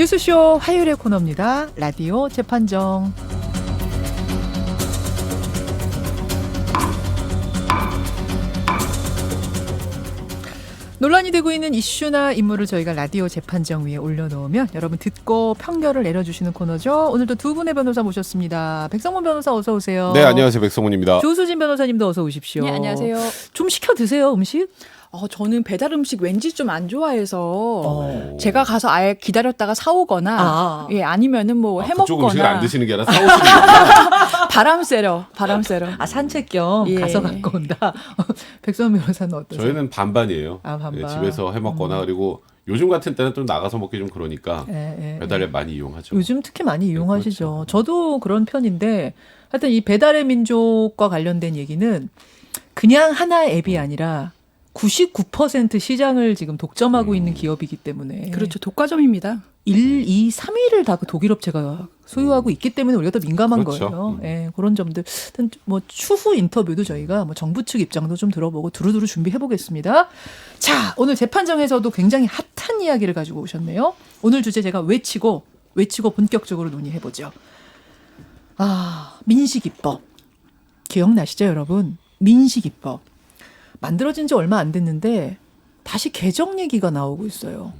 뉴스쇼 화요일의 코너입니다. 라디오 재판정. 논란이 되고 있는 이슈나 인물을 저희가 라디오 재판정 위에 올려놓으면 여러분 듣고 판결을 내려주시는 코너죠. 오늘도 두 분의 변호사 모셨습니다. 백성문 변호사 어서 오세요. 네, 안녕하세요. 백성문입니다. 조수진 변호사님도 어서 오십시오. 네, 안녕하세요. 좀 시켜 드세요, 음식? 저는 배달 음식 왠지 좀 안 좋아해서 제가 가서 아예 기다렸다가 사오거나 아니면은 뭐 해먹거나. 그쪽 음식을 안 드시는 게 아니라 사오시는 거예요? 바람 쐬러. 산책 겸 가서 갖고 온다. 백성문 변호사는 어떠세요? 저희는 반반이에요. 반반. 네, 집에서 해먹거나 그리고 요즘 같은 때는 좀 나가서 먹기 좀 그러니까 배달앱 많이 이용하죠. 요즘 특히 많이 이용하시죠. 그렇죠. 저도 그런 편인데 하여튼 이 배달의 민족과 관련된 얘기는 그냥 하나의 앱이 아니라 99% 시장을 지금 독점하고 있는 기업이기 때문에 그렇죠. 독과점입니다. 1, 2, 3위를 다 그 독일 업체가 소유하고 있기 때문에 우리가 더 민감한 그렇죠. 거예요. 예, 그런 점들. 하여튼 뭐 추후 인터뷰도 저희가 뭐 정부 측 입장도 좀 들어보고 두루두루 준비해 보겠습니다. 자, 오늘 재판정에서도 굉장히 핫한 이야기를 가지고 오셨네요. 오늘 주제 제가 외치고 본격적으로 논의해 보죠. 민식이법. 기억나시죠, 여러분? 민식이법. 만들어진 지 얼마 안 됐는데 다시 개정 얘기가 나오고 있어요.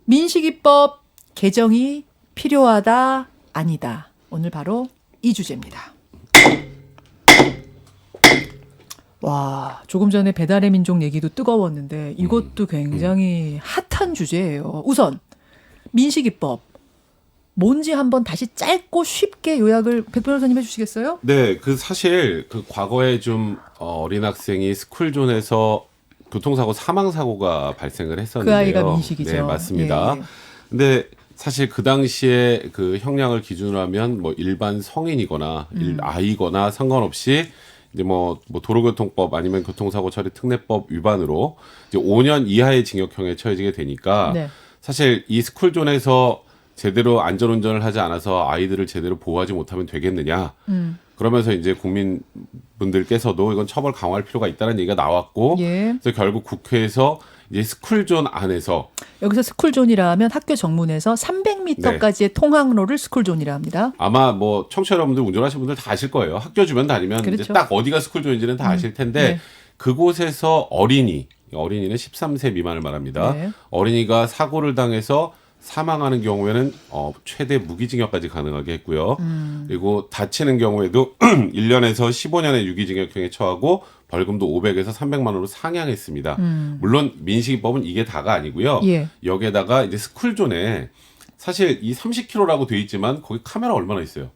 민식이법 개정이 필요하다, 아니다. 오늘 바로 이 주제입니다. 와, 조금 전에 배달의 민족 얘기도 뜨거웠는데 이것도 굉장히 핫한 주제예요. 우선 민식이법 뭔지 한번 다시 짧고 쉽게 요약을 백 변호사님 해주시겠어요? 네, 그 사실 그 과거에 좀 어린 학생이 스쿨존에서 교통사고 사망사고가 발생을 했었는데요. 그 아이가 민식이죠. 네, 맞습니다. 예. 근데 사실 그 당시에 그 형량을 기준으로 하면 뭐 일반 성인이거나 아이거나 상관없이 이제 뭐 도로교통법 아니면 교통사고 처리 특례법 위반으로 이제 5년 이하의 징역형에 처해지게 되니까 사실 이 스쿨존에서 제대로 안전운전을 하지 않아서 아이들을 제대로 보호하지 못하면 되겠느냐. 그러면서 이제 국민분들께서도 이건 처벌 강화할 필요가 있다는 얘기가 나왔고, 그래서 결국 국회에서 이제 스쿨존 안에서 여기서 스쿨존이라 하면 학교 정문에서 300m까지의 통학로를 스쿨존이라 합니다. 아마 뭐 청취자 여러분들 운전하시는 분들 다 아실 거예요. 학교 주변 다니면 그렇죠. 이제 딱 어디가 스쿨존인지는 다 아실 텐데 그곳에서 어린이는 13세 미만을 말합니다. 어린이가 사고를 당해서 사망하는 경우에는 최대 무기징역까지 가능하게 했고요. 그리고 다치는 경우에도 1년에서 15년의 유기징역형에 처하고 벌금도 500에서 300만 원으로 상향했습니다. 물론 민식이법은 이게 다가 아니고요. 여기에다가 이제 스쿨존에 사실 이 30km라고 돼 있지만 거기 카메라 얼마나 있어요?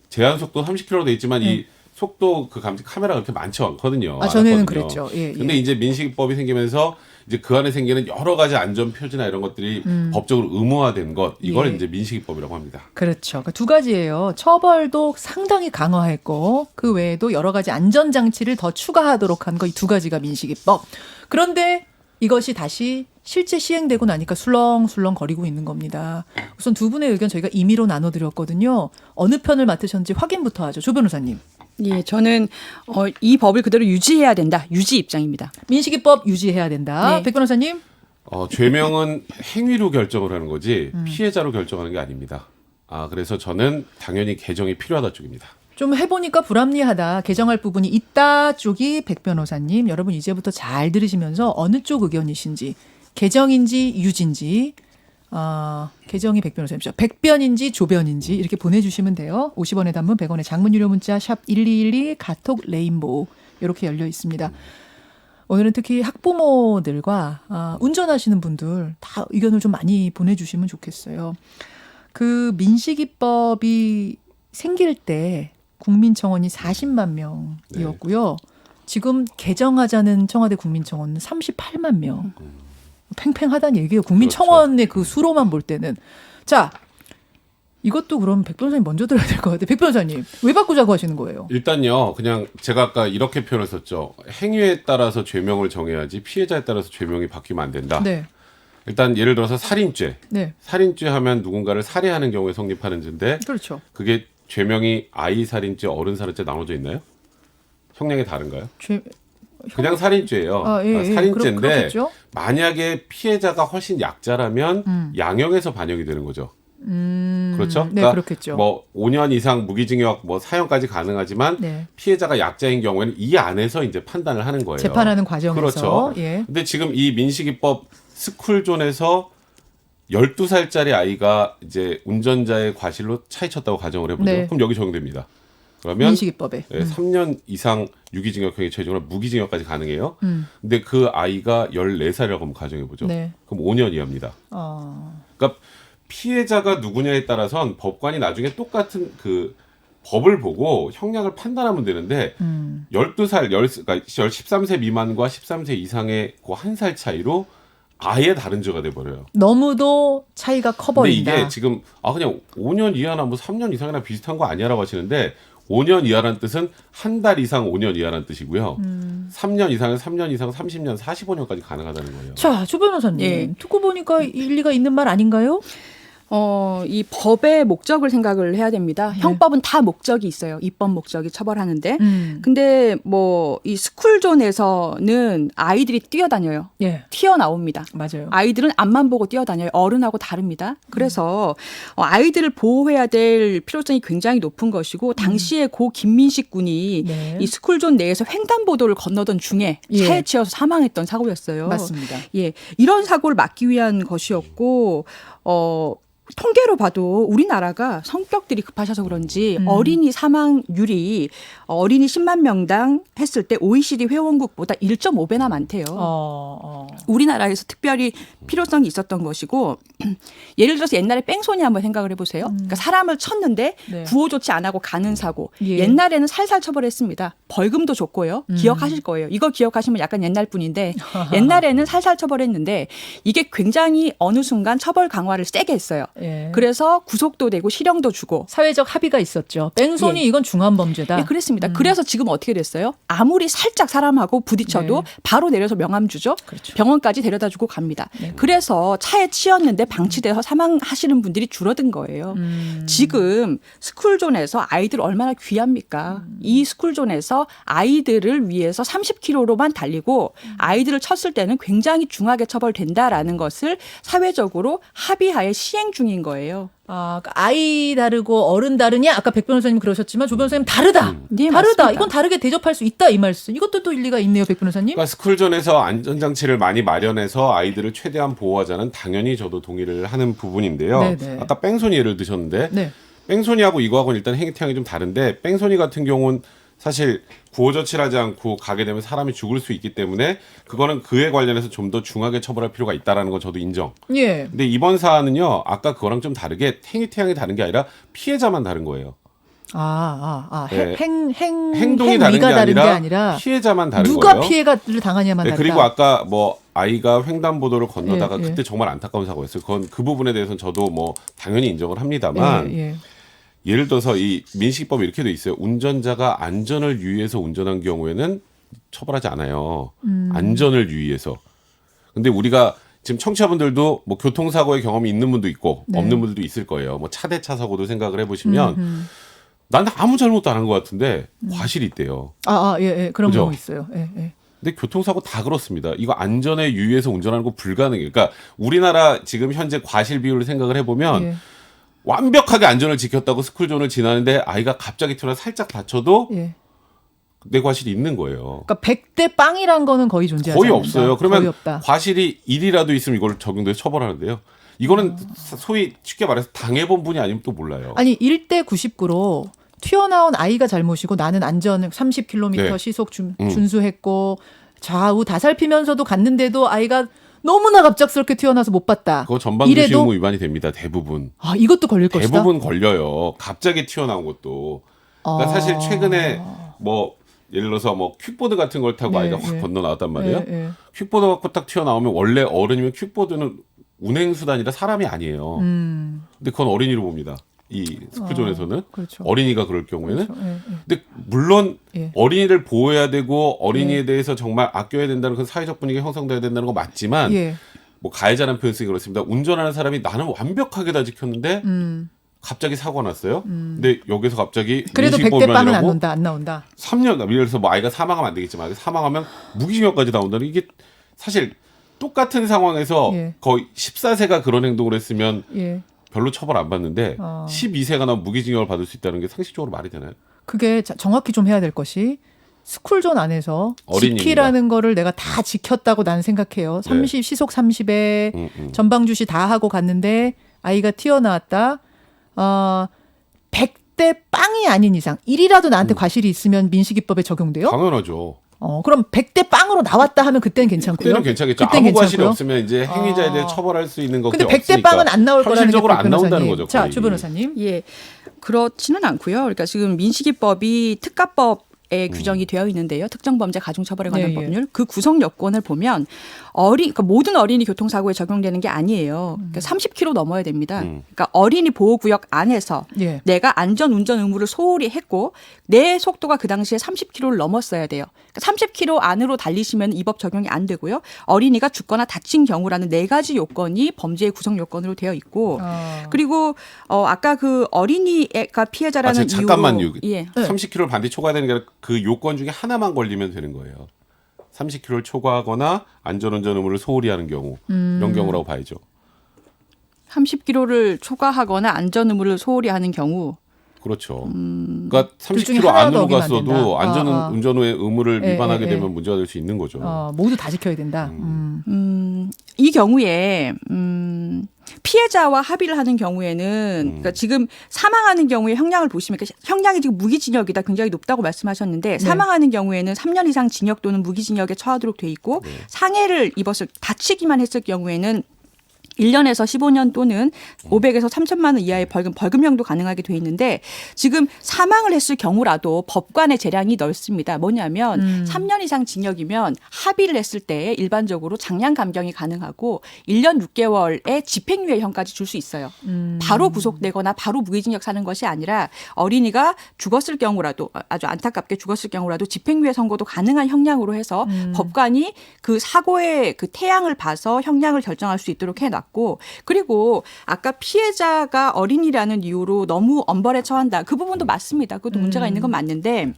제한 속도 30km로 돼 있지만 이 속도 그 감지 카메라가 그렇게 많지 않거든요. 전에는 그랬죠. 근데 이제 민식이법이 생기면서 이제 그 안에 생기는 여러 가지 안전 표지나 이런 것들이 법적으로 의무화된 것, 이걸 이제 민식이법이라고 합니다. 그렇죠. 그러니까 두 가지예요. 처벌도 상당히 강화했고 그 외에도 여러 가지 안전 장치를 더 추가하도록 한 거 이 두 가지가 민식이법. 그런데 이것이 다시 실제 시행되고 나니까 술렁술렁 거리고 있는 겁니다. 우선 두 분의 의견 저희가 임의로 나눠드렸거든요. 어느 편을 맡으셨는지 확인부터 하죠. 조 변호사님. 예, 저는 이 법을 그대로 유지해야 된다. 유지 입장입니다. 민식이법 유지해야 된다. 백 변호사님. 죄명은 행위로 결정을 하는 거지 피해자로 결정하는 게 아닙니다. 그래서 저는 당연히 개정이 필요하다 쪽입니다. 좀 해보니까 불합리하다. 개정할 부분이 있다 쪽이 백 변호사님. 여러분 이제부터 잘 들으시면서 어느 쪽 의견이신지 개정인지 유지인지 개정이 백 변호사님이죠. 백변인지 조변인지 이렇게 보내주시면 돼요. 50원의 단문 100원의 장문 유료 문자 샵 1212 카톡 레인보우 이렇게 열려 있습니다. 오늘은 특히 학부모들과 운전하시는 분들 다 의견을 좀 많이 보내주시면 좋겠어요. 그 민식이법이 생길 때 국민청원이 40만 명이었고요. 지금 개정하자는 청와대 국민청원은 38만 명. 팽팽하다는 얘기예요. 국민청원의 그 수로만 볼 때는. 자, 이것도 그럼 백 변호사님 먼저 들어야 될 것 같아요. 백 변호사님, 왜 바꾸자고 하시는 거예요? 일단요, 그냥 제가 아까 이렇게 표현했었죠. 행위에 따라서 죄명을 정해야지 피해자에 따라서 죄명이 바뀌면 안 된다. 일단 예를 들어서 살인죄. 살인죄 하면 누군가를 살해하는 경우에 성립하는 죄인데 그렇죠. 그게 죄명이 아이 살인죄, 어른 살인죄 나눠져 있나요? 형량이 다른가요? 그냥 살인죄예요. 살인죄인데 그렇겠죠? 만약에 피해자가 훨씬 약자라면 양형에서 반영이 되는 거죠. 그렇죠? 네, 그러니까 그렇겠죠. 뭐 5년 이상 무기징역, 뭐 사형까지 가능하지만 네. 피해자가 약자인 경우에는 이 안에서 이제 판단을 하는 거예요. 재판하는 과정에서. 그렇죠. 예. 근데 지금 이 민식이법 스쿨존에서 12살짜리 아이가 이제 운전자의 과실로 차이 쳤다고 가정을 해보죠. 네. 그럼 여기 적용됩니다. 그러면 민식이법에. 3년 이상 유기징역형이 최종으로 무기징역까지 가능해요. 근데 그 아이가 14살이라고 한번 가정해보죠. 네. 그럼 5년 이하입니다. 그러니까 피해자가 누구냐에 따라선 법관이 나중에 똑같은 그 법을 보고 형량을 판단하면 되는데 12살, 그러니까 13세 미만과 13세 이상의 그 한 살 차이로 아예 다른 죄가 돼버려요. 너무도 차이가 근데 커버린다. 이게 지금 그냥 5년 이하나 뭐 3년 이상이나 비슷한 거 아니야라고 하시는데 5년 이하라는 뜻은 한 달 이상 5년 이하라는 뜻이고요. 3년 이상은 3년 이상 30년 45년까지 가능하다는 거예요. 자, 조 변호사님. 예. 듣고 보니까 일리가 있는 말 아닌가요? 이 법의 목적을 생각을 해야 됩니다. 형법은 다 목적이 있어요. 입법 목적이 처벌하는데. 근데 뭐 이 스쿨존에서는 아이들이 뛰어다녀요. 예. 튀어나옵니다. 맞아요. 아이들은 앞만 보고 뛰어다녀요. 어른하고 다릅니다. 그래서 아이들을 보호해야 될 필요성이 굉장히 높은 것이고 당시에 고 김민식 군이 네. 이 스쿨존 내에서 횡단보도를 건너던 중에 예. 차에 치여서 사망했던 사고였어요. 맞습니다. 예, 이런 사고를 막기 위한 것이었고 통계로 봐도 우리나라가 성격들이 급하셔서 그런지 어린이 사망률이 어린이 10만 명당 했을 때 OECD 회원국보다 1.5배나 많대요. 우리나라에서 특별히 필요성이 있었던 것이고 예를 들어서 옛날에 뺑소니 한번 생각을 해보세요. 그러니까 사람을 쳤는데 네. 구호 조치 안 하고 가는 사고. 예. 옛날에는 살살 처벌했습니다. 벌금도 줬고요. 기억하실 거예요. 이거 기억하시면 약간 옛날 분인데 옛날에는 살살 처벌했는데 이게 굉장히 어느 순간 처벌 강화를 세게 했어요. 예. 그래서 구속도 되고 실형도 주고. 사회적 합의가 있었죠. 뺑소니 예. 이건 중한 범죄다. 예, 그랬습니다. 그래서 지금 어떻게 됐어요? 아무리 살짝 사람하고 부딪혀도 네. 바로 내려서 명함 주죠. 그렇죠. 병원까지 데려다 주고 갑니다. 그래서 차에 치였는데 방치돼서 사망하시는 분들이 줄어든 거예요. 지금 스쿨존에서 아이들 얼마나 귀합니까? 이 스쿨존에서 아이들을 위해서 30km로만 달리고 아이들을 쳤을 때는 굉장히 중하게 처벌된다라는 것을 사회적으로 합의하에 시행 중인 거예요. 그러니까 아이 다르고 어른 다르냐? 아까 백 변호사님 그러셨지만 조 변호사님 다르다. 네, 다르다. 맞습니다. 이건 다르게 대접할 수 있다 이 말씀. 이것도 또 일리가 있네요, 백 변호사님. 그러니까 스쿨존에서 안전장치를 많이 마련해서 아이들을 최대한 보호하자는 당연히 저도 동의를 하는 부분인데요. 네네. 아까 뺑소니 예를 드셨는데 네. 뺑소니하고 이거하고는 일단 행태형이 좀 다른데 뺑소니 같은 경우는 사실 구호조치를 하지 않고 가게 되면 사람이 죽을 수 있기 때문에 그거는 그에 관련해서 좀 더 중하게 처벌할 필요가 있다라는 건 저도 인정. 예. 근데 이번 사안은요. 아까 그거랑 좀 다르게 행위태양이 다른 게 아니라 피해자만 다른 거예요. 네. 행동이 다른 게 아니라 피해자만 다른 누가 거예요. 피해를 당하냐만 네, 다르다. 그리고 아까 뭐 아이가 횡단보도를 건너다가 예, 예. 그때 정말 안타까운 사고였어요. 그건 그 부분에 대해서는 저도 뭐 당연히 인정을 합니다만 예. 예를 들어서 이 민식법에 이렇게 돼 있어요. 운전자가 안전을 유의해서 운전한 경우에는 처벌하지 않아요. 안전을 유의해서. 근데 우리가 지금 청취자분들도 뭐 교통사고의 경험이 있는 분도 있고 네. 없는 분들도 있을 거예요. 뭐 차대차 사고도 생각을 해보시면 나는 아무 잘못도 안 한 것 같은데 과실이 있대요. 예. 그런 그죠? 경우 있어요. 예. 근데 교통사고 다 그렇습니다. 이거 안전에 유의해서 운전하는 거 불가능해요. 그러니까 우리나라 지금 현재 과실 비율을 생각을 해보면 예. 완벽하게 안전을 지켰다고 스쿨존을 지나는데 아이가 갑자기 튀어나와 살짝 다쳐도 예. 내 과실이 있는 거예요. 그러니까 100대 빵이란 거는 거의 존재하지 거의 않는다. 없어요. 거의 그러면 없다. 과실이 1이라도 있으면 이걸 적용돼서 처벌하는데요. 이거는 소위 쉽게 말해서 당해본 분이 아니면 또 몰라요. 아니 1대 99로 튀어나온 아이가 잘못이고 나는 안전 30km 네. 시속 준수했고 좌우 다 살피면서도 갔는데도 아이가 너무나 갑작스럽게 튀어나와서 못 봤다. 그거 전방주시 이래도 의무 위반이 됩니다. 대부분. 이것도 걸릴 것이다. 대부분 걸려요. 갑자기 튀어나온 것도. 그러니까 사실 최근에 뭐 예를 들어서 뭐 퀵보드 같은 걸 타고 네, 아이가 확 네. 건너 나왔단 말이에요. 예. 퀵보드 갖고 딱 튀어나오면 원래 어른이면 퀵보드는 운행수단이라 사람이 아니에요. 근데 그건 어린이로 봅니다. 이 스쿨존에서는 그렇죠. 어린이가 그럴 경우에는. 그렇죠. 예. 근데 물론 예. 어린이를 보호해야 되고 어린이에 대해서 정말 아껴야 된다는 그 사회적 분위기가 형성돼야 된다는 건 맞지만 예. 뭐 가해자라는 표현 쓰기 그렇습니다. 운전하는 사람이 나는 완벽하게 다 지켰는데 갑자기 사고가 났어요. 근데 여기서 갑자기 그래도 민식이법 100대 빵은 위반이라고 안 나온다. 3년, 예를 들어서 뭐 아이가 사망하면 안 되겠지만 사망하면 무기징역까지 나온다는 이게 사실 똑같은 상황에서 예. 거의 14세가 그런 행동을 했으면 예. 별로 처벌 안 받는데 12세가 나면 무기징역을 받을 수 있다는 게 상식적으로 말이 되나요? 그게 정확히 좀 해야 될 것이 스쿨존 안에서 어린이입니다. 지키라는 거를 내가 다 지켰다고 나는 생각해요. 30 시속 30에 전방주시 다 하고 갔는데 아이가 튀어나왔다. 100대 빵이 아닌 이상 1이라도 나한테 과실이 있으면 민식이법에 적용돼요? 당연하죠. 그럼 100대 빵으로 나왔다 하면 그때는 괜찮고요. 그때는 괜찮겠죠. 그때는 아무 과실이 괜찮고요. 없으면 이제 행위자에 대해 처벌할 수 있는 것이 근데 100대 없으니까 빵은 안 나올 거라는 게 현실적으로 안 박 나온다는 변호사님. 거죠. 자, 거의. 주 변호사님. 예, 그렇지는 않고요. 그러니까 지금 민식이법이 특가법에 규정이 되어 있는데요. 특정범죄 가중처벌에 관한 예, 예. 법률 그 구성 요건을 보면 그러니까 모든 어린이 교통사고에 적용되는 게 아니에요. 그러니까 30km 넘어야 됩니다. 그러니까 어린이 보호구역 안에서 예. 내가 안전 운전 의무를 소홀히 했고 내 속도가 그 당시에 30km를 넘었어야 돼요. 그러니까 30km 안으로 달리시면 이 법 적용이 안 되고요. 어린이가 죽거나 다친 경우라는 4가지 요건이 범죄의 구성 요건으로 되어 있고 그리고 아까 그 어린이가 피해자라는 이유로 잠깐만요. 예. 30km를 반드시 초과되는 게 아니라 그 요건 중에 하나만 걸리면 되는 거예요. 30km를 초과하거나 안전운전 의무를 소홀히 하는 경우 이런 경우라고 봐야죠. 30km를 초과하거나 안전 의무를 소홀히 하는 경우 그렇죠. 그러니까 둘 중에 30km 하나라도 안으로 어기면 안 된다. 갔어도 안전운전의 의무를 예, 위반하게 예, 예. 되면 문제가 될 수 있는 거죠. 모두 다 지켜야 된다. 이 경우에 피해자와 합의를 하는 경우에는 그러니까 지금 사망하는 경우에 형량을 보시면 그러니까 형량이 지금 무기징역이다 굉장히 높다고 말씀하셨는데 사망하는 경우에는 3년 이상 징역 또는 무기징역에 처하도록 돼 있고 상해를 입었을 다치기만 했을 경우에는 1년에서 15년 또는 500에서 3천만 원 이하의 벌금형도 가능하게 돼 있는데 지금 사망을 했을 경우라도 법관의 재량이 넓습니다. 뭐냐면 3년 이상 징역이면 합의를 했을 때 일반적으로 장량 감경이 가능하고 1년 6개월의 집행유예형까지 줄 수 있어요. 바로 구속되거나 바로 무기징역 사는 것이 아니라 어린이가 죽었을 경우라도 아주 안타깝게 죽었을 경우라도 집행유예 선고도 가능한 형량으로 해서 법관이 그 사고의 그 태양을 봐서 형량을 결정할 수 있도록 해놨고 그리고 아까 피해자가 어린이라는 이유로 너무 엄벌에 처한다. 그 부분도 맞습니다. 그것도 문제가 있는 건 맞는데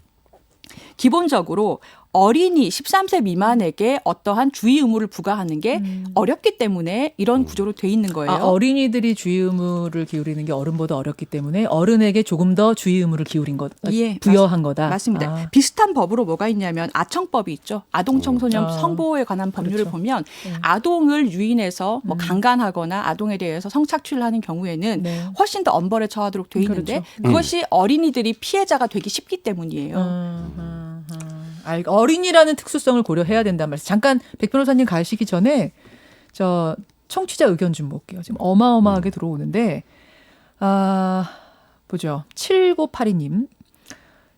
기본적으로 어린이 13세 미만에게 어떠한 주의 의무를 부과하는 게 어렵기 때문에 이런 구조로 돼 있는 거예요. 어린이들이 주의 의무를 기울이는 게 어른보다 어렵기 때문에 어른에게 조금 더 주의 의무를 기울인 것, 예, 부여한 거다. 맞습니다. 비슷한 법으로 뭐가 있냐면 아청법이 있죠. 아동 청소년 성보호에 관한 법률을 그렇죠. 보면 아동을 유인해서 뭐 강간하거나 아동에 대해서 성착취를 하는 경우에는 네. 훨씬 더 엄벌에 처하도록 돼 있는데 그렇죠. 그것이 어린이들이 피해자가 되기 쉽기 때문이에요. 어린이라는 특수성을 고려해야 된단 말이에요. 잠깐 백 변호사님 가시기 전에 저 청취자 의견 좀 볼게요. 지금 어마어마하게 들어오는데 보죠. 7982님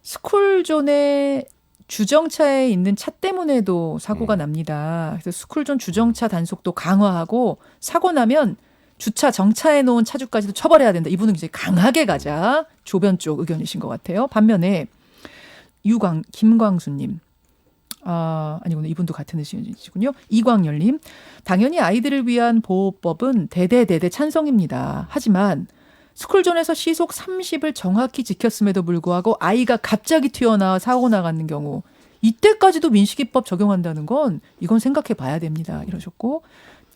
스쿨존에 주정차에 있는 차 때문에도 사고가 납니다. 그래서 스쿨존 주정차 단속도 강화하고 사고 나면 주차 정차해 놓은 차주까지도 처벌해야 된다. 이분은 이제 강하게 가자. 조변 쪽 의견이신 것 같아요. 반면에 김광수님. 아니구나. 이분도 같은 의견이시군요. 이광열님. 당연히 아이들을 위한 보호법은 대대대대 찬성입니다. 하지만 스쿨존에서 시속 30을 정확히 지켰음에도 불구하고 아이가 갑자기 튀어나와 사고 나가는 경우 이때까지도 민식이법 적용한다는 건 이건 생각해 봐야 됩니다. 이러셨고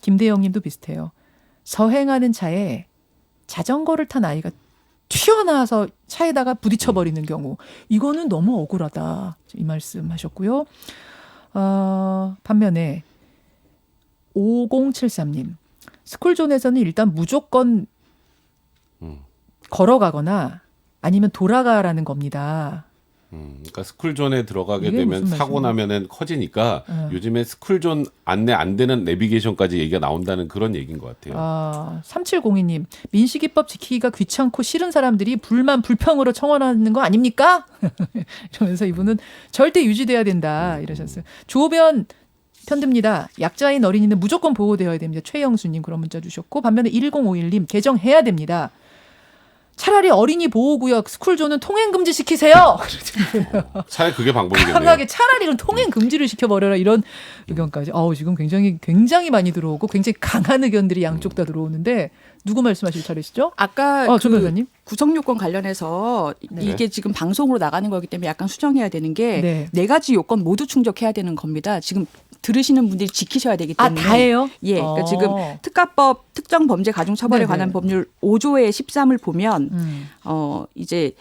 김대영 님도 비슷해요. 서행하는 차에 자전거를 탄 아이가 튀어나와서 차에다가 부딪혀버리는 경우 이거는 너무 억울하다. 이 말씀하셨고요. 반면에 5073님. 스쿨존에서는 일단 무조건 걸어가거나 아니면 돌아가라는 겁니다. 그러니까 스쿨존에 들어가게 이게 되면 무슨 사고 말씀이에요? 나면은 커지니까 요즘에 스쿨존 안내 안 되는 내비게이션까지 얘기가 나온다는 그런 얘기인 것 같아요. 3702님. 민식이법 지키기가 귀찮고 싫은 사람들이 불평으로 청원하는 거 아닙니까? 이러면서 이분은 절대 유지돼야 된다 이러셨어요. 조변 편듭니다. 약자인 어린이는 무조건 보호되어야 됩니다. 최영수님 그런 문자 주셨고 반면에 1051님 개정해야 됩니다. 차라리 어린이 보호구역 스쿨존은 통행금지 시키세요. 차라리 그게 방법이겠네요. 강하게 차라리 그럼 통행금지를 시켜버려라 이런 의견까지. 지금 굉장히 많이 들어오고 굉장히 강한 의견들이 양쪽 다 들어오는데 누구 말씀하실 차례시죠? 아까 조 변호사님. 구성 요건 관련해서 네. 이게 지금 방송으로 나가는 거기 때문에 약간 수정해야 되는 게 네 가지 요건 모두 충족해야 되는 겁니다. 지금 들으시는 분들이 지키셔야 되기 때문에. 다예요? 예. 그러니까 지금 특가법 특정범죄 가중처벌에 네네. 관한 법률 5조의 13을 보면 이제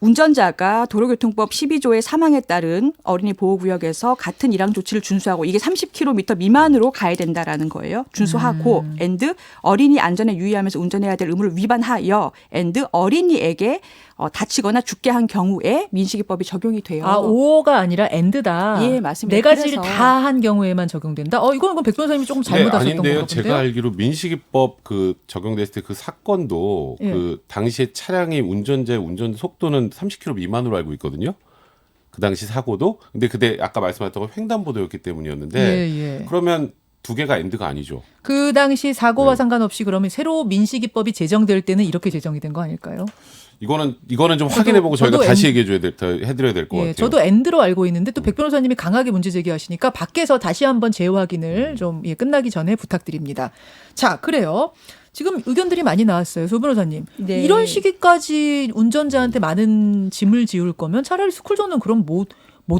운전자가 도로교통법 12조의 사망에 따른 어린이 보호구역에서 같은 일항 조치를 준수하고 이게 30km 미만으로 가야 된다라는 거예요. 준수하고 and 어린이 안전에 유의하면서 운전해야 될 의무를 위반하여 and 어린이에게 다치거나 죽게 한 경우에 민식이법이 적용이 돼요. 5가 아니라 end다. 예, 맞습니다. 네 가지를 그래서 다 한 경우에만 적용된다. 이건 백 변호사님이 조금 잘못하셨던 것 같은데요. 아닌데요. 제가 알기로 민식이법 그 적용됐을 때 그 사건도 예. 그 당시에 차량이 운전자의 운전 속도는 30km 미만으로 알고 있거든요. 그 당시 사고도. 근데 그때 아까 말씀하셨던 건 횡단보도였기 때문이었는데 예. 그러면 두 개가 엔드가 아니죠. 그 당시 사고와 상관없이 그러면 새로 민식이법이 제정될 때는 이렇게 제정이 된 거 아닐까요? 이거는 좀 확인해보고 저희가 저도 다시 해드려야 될 것 같아요. 저도 엔드로 알고 있는데 또 백 변호사님이 강하게 문제 제기하시니까 밖에서 다시 한번 재확인을 좀 끝나기 전에 부탁드립니다. 자, 그래요. 지금 의견들이 많이 나왔어요. 조 변호사님. 네. 이런 시기까지 운전자한테 많은 짐을 지울 거면 차라리 스쿨존은 그럼 못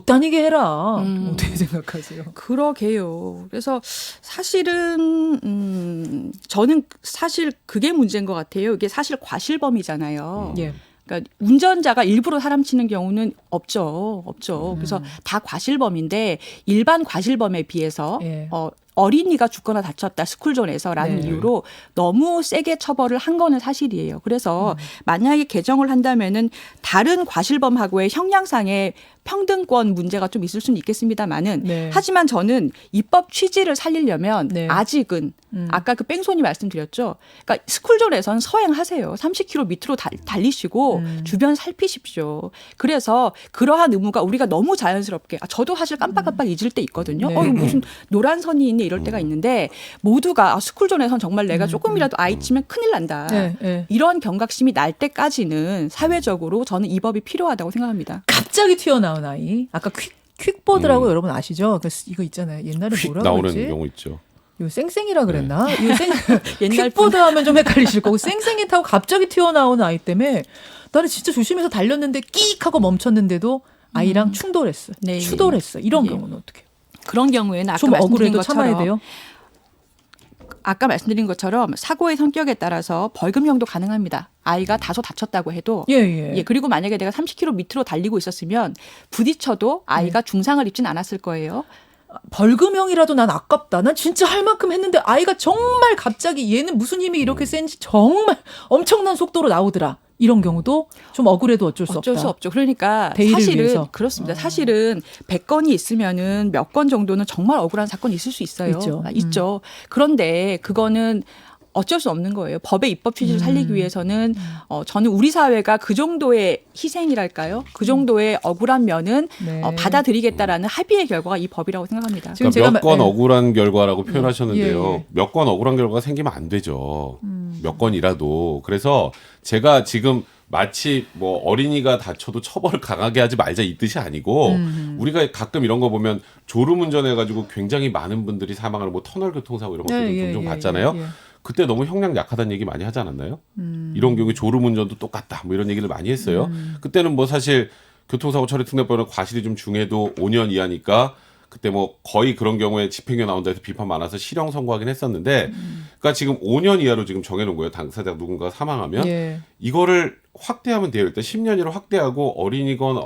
다니게 해라. 어떻게 생각하세요? 그러게요. 그래서 사실은 저는 사실 그게 문제인 것 같아요. 이게 사실 과실범이잖아요. 예. 그러니까 운전자가 일부러 사람 치는 경우는 없죠. 그래서 다 과실범인데 일반 과실범에 비해서 예. 어린이가 죽거나 다쳤다 스쿨존에서라는 네. 이유로 너무 세게 처벌을 한 거는 사실이에요. 그래서 만약에 개정을 한다면은 다른 과실범하고의 형량상의 평등권 문제가 좀 있을 수는 있겠습니다만은 네. 하지만 저는 입법 취지를 살리려면 네. 아직은 아까 그 뺑소니 말씀드렸죠. 그러니까 스쿨존에선 서행하세요. 30km 밑으로 달리시고 주변 살피십시오. 그래서 그러한 의무가 우리가 너무 자연스럽게 저도 사실 깜빡깜빡 잊을 때 있거든요. 네. 이거 무슨 노란 선이 있네 이럴 때가 있는데 모두가 스쿨존에선 정말 내가 조금이라도 아이 치면 큰일 난다. 네. 이런 경각심이 날 때까지는 사회적으로 저는 이 법이 필요하다고 생각합니다. 갑자기 튀어나온 아이. 아까 퀵보드라고 여러분 아시죠? 이거 있잖아요. 옛날에 휙 뭐라고 나오는 그랬지? 경우 있죠. 이거 쌩쌩이라 그랬나? 이거 옛날 퀵보드 하면 좀 헷갈리실 거고 쌩쌩이 타고 갑자기 튀어나온 아이 때문에 나는 진짜 조심해서 달렸는데 끼익 하고 멈췄는데도 아이랑 충돌했어. 네. 추돌했어. 이런 예. 경우는 어떻게 해요? 그런 경우에는 아까 좀 말씀드린 억울해도 참아야 것처럼 돼요? 아까 말씀드린 것처럼 사고의 성격에 따라서 벌금형도 가능합니다. 아이가 다소 다쳤다고 해도 예. 그리고 만약에 내가 30km 밑으로 달리고 있었으면 부딪혀도 아이가 중상을 입진 않았을 거예요. 벌금형이라도 난 아깝다. 난 진짜 할 만큼 했는데 아이가 정말 갑자기 얘는 무슨 힘이 이렇게 센지 정말 엄청난 속도로 나오더라. 이런 경우도 좀 억울해도 어쩔 수 없다. 어쩔 수 없죠. 그러니까 대의를 사실은 위해서. 그렇습니다. 사실은 100건이 있으면은 몇 건 정도는 정말 억울한 사건이 있을 수 있어요. 있죠. 그런데 그거는 어쩔 수 없는 거예요. 법의 입법 취지를 살리기 위해서는 저는 우리 사회가 그 정도의 희생이랄까요? 그 정도의 억울한 면은 네. 받아들이겠다라는 합의의 결과가 이 법이라고 생각합니다. 지금 그러니까 몇 건 예. 억울한 결과라고 표현하셨는데요. 예. 몇 건 억울한 결과가 생기면 안 되죠. 몇 건이라도. 그래서 제가 지금 마치 뭐 어린이가 다쳐도 처벌을 강하게 하지 말자 이 뜻이 아니고 우리가 가끔 이런 거 보면 졸음운전해가지고 굉장히 많은 분들이 사망하는 뭐 터널 교통사고 이런 것들도 종종 봤잖아요. 예. 그때 너무 형량 약하다는 얘기 많이 하지 않았나요? 이런 경우에 졸음운전도 똑같다 뭐 이런 얘기를 많이 했어요. 그때는 뭐 사실 교통사고 처리 특례법은 과실이 좀 중해도 5년 이하니까 그때 뭐 거의 그런 경우에 집행유예 나온다 해서 비판 많아서 실형 선고하긴 했었는데 그러니까 지금 5년 이하로 지금 정해놓은 거예요. 당사자 누군가가 사망하면 예. 이거를 확대하면 돼요. 일단 10년 이하로 확대하고 어린이건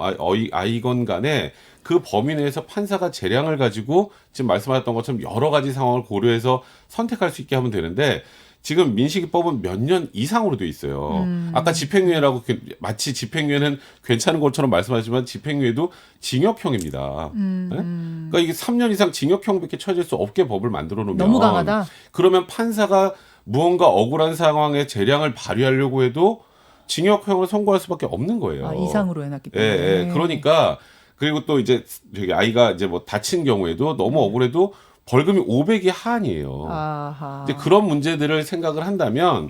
아이건 간에 그 범위 내에서 판사가 재량을 가지고 지금 말씀하셨던 것처럼 여러 가지 상황을 고려해서 선택할 수 있게 하면 되는데 지금 민식이법은 몇 년 이상으로 돼 있어요. 아까 집행유예라고 마치 집행유예는 괜찮은 것처럼 말씀하시지만 집행유예도 징역형입니다. 네? 그러니까 이게 3년 이상 징역형밖에 처해질 수 없게 법을 만들어 놓으면 너무 강하다. 그러면 판사가 무언가 억울한 상황에 재량을 발휘하려고 해도 징역형을 선고할 수밖에 없는 거예요. 이상으로 해놨기 때문에. 예. 그러니까 그리고 또 이제 저기 아이가 이제 뭐 다친 경우에도 너무 억울해도 벌금이 500이 하한이에요. 아하. 근데 그런 문제들을 생각을 한다면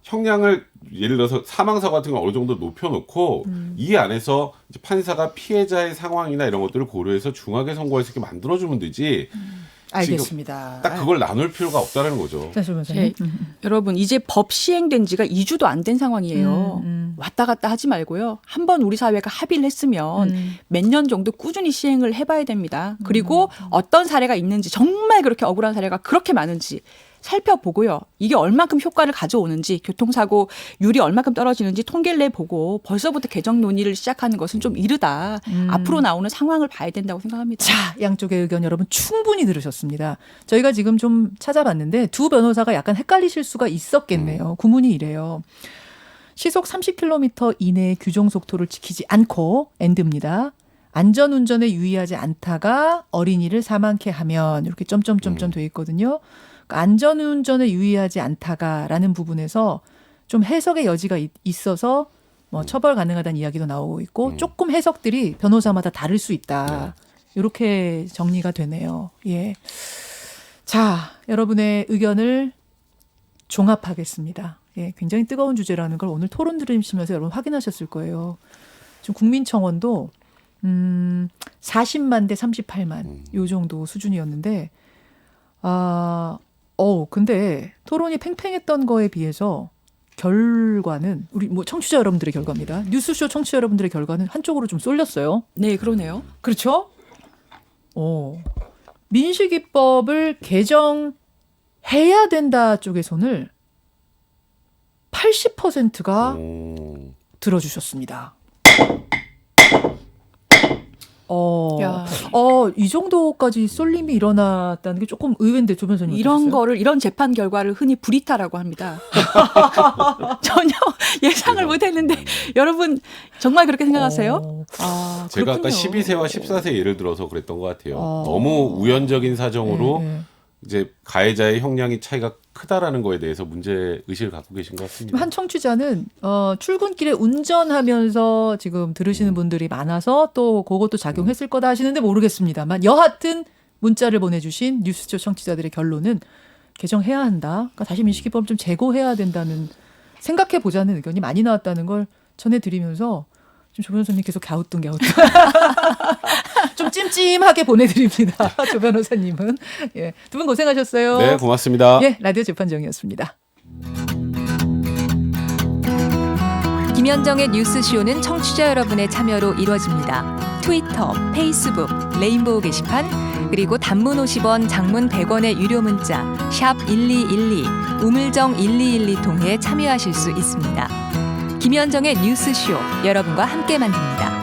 형량을 예를 들어서 사망사고 같은 거 어느 정도 높여놓고 이 안에서 이제 판사가 피해자의 상황이나 이런 것들을 고려해서 중하게 선고할 수 있게 만들어주면 되지. 알겠습니다. 딱 그걸 나눌 필요가 없다는 거죠. 자, 변호사님. 여러분 이제 법 시행된 지가 2주도 안 된 상황이에요. 왔다 갔다 하지 말고요. 한번 우리 사회가 합의를 했으면 몇 년 정도 꾸준히 시행을 해봐야 됩니다. 그리고 어떤 사례가 있는지 정말 그렇게 억울한 사례가 그렇게 많은지 살펴보고요. 이게 얼만큼 효과를 가져오는지 교통사고 율이 얼만큼 떨어지는지 통계를 내보고 벌써부터 개정 논의를 시작하는 것은 좀 이르다. 앞으로 나오는 상황을 봐야 된다고 생각합니다. 자, 양쪽의 의견 여러분 충분히 들으셨습니다. 저희가 지금 좀 찾아봤는데 두 변호사가 약간 헷갈리실 수가 있었겠네요. 구문이 이래요. 시속 30km 이내의 규정 속도를 지키지 않고 엔드입니다. 안전운전에 유의하지 않다가 어린이를 사망케 하면 이렇게 점점점점 돼 있거든요. 그러니까 안전운전에 유의하지 않다가라는 부분에서 좀 해석의 여지가 있어서 뭐 처벌 가능하다는 이야기도 나오고 있고 조금 해석들이 변호사마다 다를 수 있다. 이렇게 정리가 되네요. 예. 자, 여러분의 의견을 종합하겠습니다. 예, 굉장히 뜨거운 주제라는 걸 오늘 토론 들으시면서 여러분 확인하셨을 거예요. 지금 국민청원도 40만 대 38만 요 정도 수준이었는데 근데 토론이 팽팽했던 거에 비해서 결과는 우리 뭐 청취자 여러분들의 결과입니다. 뉴스쇼 청취자 여러분들의 결과는 한쪽으로 좀 쏠렸어요. 네, 그러네요. 그렇죠? 민식이법을 개정해야 된다 쪽의 손을 80%가 들어주셨습니다. 이 정도까지 쏠림이 일어났다는 게 조금 의외인데 조 변호사님 이런 재판 결과를 흔히 불이타라고 합니다. 전혀 예상을 못했는데 여러분 정말 그렇게 생각하세요? 제가 아까 12세와 14세 예를 들어서 그랬던 것 같아요. 너무 우연적인 사정으로 이제 가해자의 형량이 차이가 크다라는 거에 대해서 문제 의식을 갖고 계신 것 같습니다. 한 청취자는 출근길에 운전하면서 지금 들으시는 분들이 많아서 또 그것도 작용했을 거다 하시는데 모르겠습니다만 여하튼 문자를 보내주신 뉴스쇼 청취자들의 결론은 개정해야 한다. 그러니까 다시 민식이법 좀 재고해야 된다는 생각해보자는 의견이 많이 나왔다는 걸 전해드리면서 지금 조 변호사님 계속 갸우뚱 좀 찜찜하게 보내드립니다. 조 변호사님은. 예, 두 분 고생하셨어요. 네, 고맙습니다. 예, 라디오 재판정이었습니다. 김현정의 뉴스쇼는 청취자 여러분의 참여로 이루어집니다. 트위터, 페이스북, 레인보우 게시판, 그리고 단문 50원, 장문 100원의 유료 문자 샵 1212, 우물정 1212 통해 참여하실 수 있습니다. 김현정의 뉴스쇼, 여러분과 함께 만듭니다.